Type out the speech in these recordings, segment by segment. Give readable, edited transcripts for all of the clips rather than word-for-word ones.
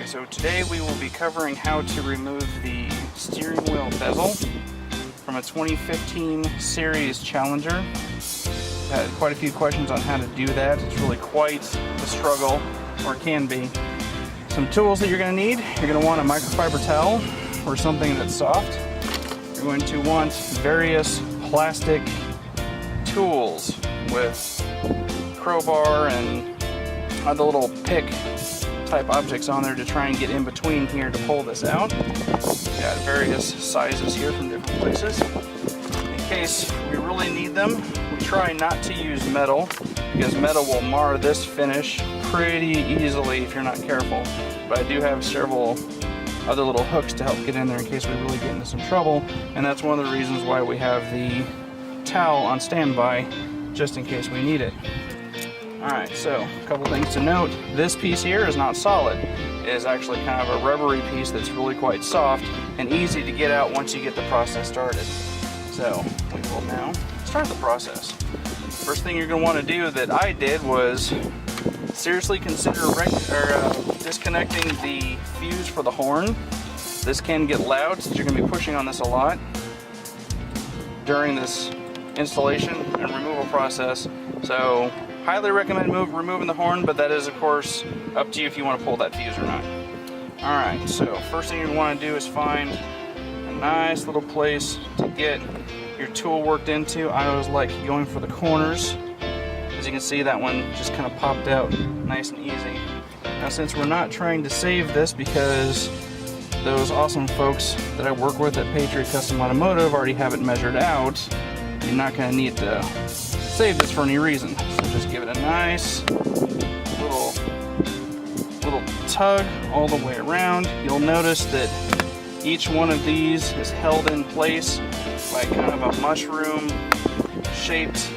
Okay, so today we will be covering how to remove the steering wheel bezel from a 2015 series Challenger. Had quite a few questions on how to do that. It's really quite a struggle, or can be. Some tools that you're going to need. You're going to want a microfiber towel or something that's soft. You're going to want various plastic tools with crowbar and other little pick type objects on there to try and get in between here to pull this out. Got various sizes here from different places. In case we really need them, we try not to use metal because metal will mar this finish pretty easily if you're not careful. But I do have several other little hooks to help get in there in case we really get into some trouble, and that's one of the reasons why we have the towel on standby just in case we need it. Alright, so a couple things to note. This piece here is not solid. It is actually kind of a rubbery piece that's really quite soft and easy to get out once you get the process started. So we will now start the process. First thing you're going to want to do that I did was seriously consider disconnecting the fuse for the horn. This can get loud since you're going to be pushing on this a lot during this installation and removal process. So highly recommend removing the horn, but that is of course up to you if you want to pull that fuse or not. Alright, so first thing you want to do is find a nice little place to get your tool worked into. I always like going for the corners. As you can see, that one just kind of popped out nice and easy. Now since we're not trying to save this because those awesome folks that I work with at Patriot Custom Automotive already have it measured out, you're not going to need to save this for any reason. So just give it a nice little tug all the way around. You'll notice that each one of these is held in place by kind of a mushroom shaped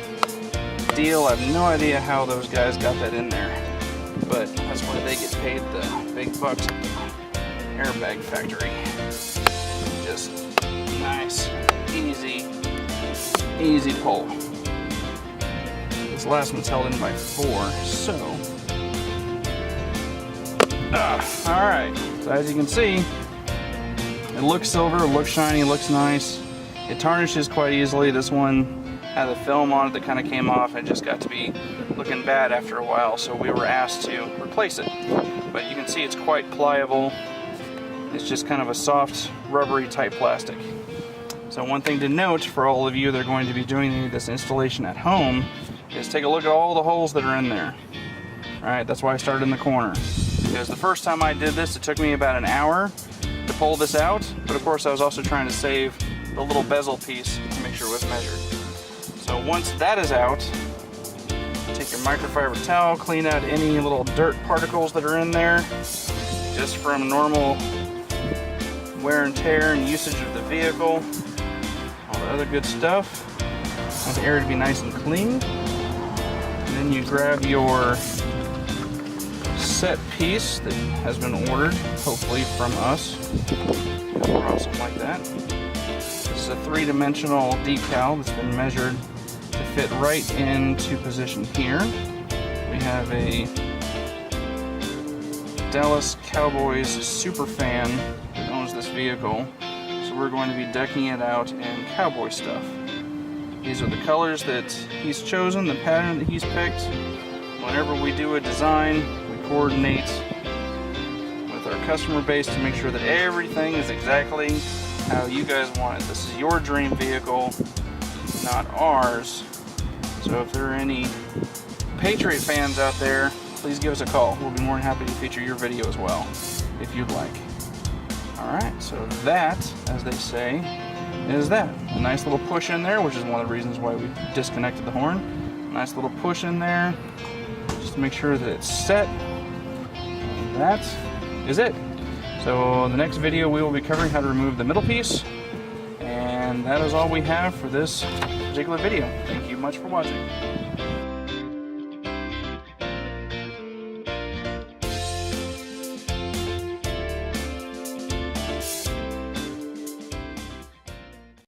deal. I have no idea how those guys got that in there, but that's why they get paid the big bucks at the Airbag factory. Just nice, easy pull. This last one's held in by 4, so alright, so as you can see, it looks silver, it looks shiny, it looks nice. It tarnishes quite easily. This one had a film on it that kind of came off and it just got to be looking bad after a while, so we were asked to replace it. But you can see it's quite pliable. It's just kind of a soft, rubbery type plastic. So one thing to note for all of you that are going to be doing this installation at home is take a look at all the holes that are in there. Alright, that's why I started in the corner. Because the first time I did this, it took me about an hour to pull this out, but of course I was also trying to save the little bezel piece to make sure it was measured. So once that is out, take your microfiber towel, clean out any little dirt particles that are in there, just from normal wear and tear and usage of the vehicle, all the other good stuff. I want the area to be nice and clean. And then you grab your set piece that has been ordered, hopefully from us. We're awesome like that. This is a 3-dimensional decal that's been measured to fit right into position here. We have a Dallas Cowboys super fan that owns this vehicle, so we're going to be decking it out in cowboy stuff. These are the colors that he's chosen, the pattern that he's picked. Whenever we do a design, we coordinate with our customer base to make sure that everything is exactly how you guys want it. This is your dream vehicle, not ours. So if there are any Patriot fans out there, please give us a call. We'll be more than happy to feature your video as well, if you'd like. Alright, so that, as they say, is that. A nice little push in there, which is one of the reasons why we disconnected the horn. A nice little push in there, just to make sure that it's set. And that is it. So the next video we will be covering how to remove the middle piece. And that is all we have for this particular video. Thank you much for watching.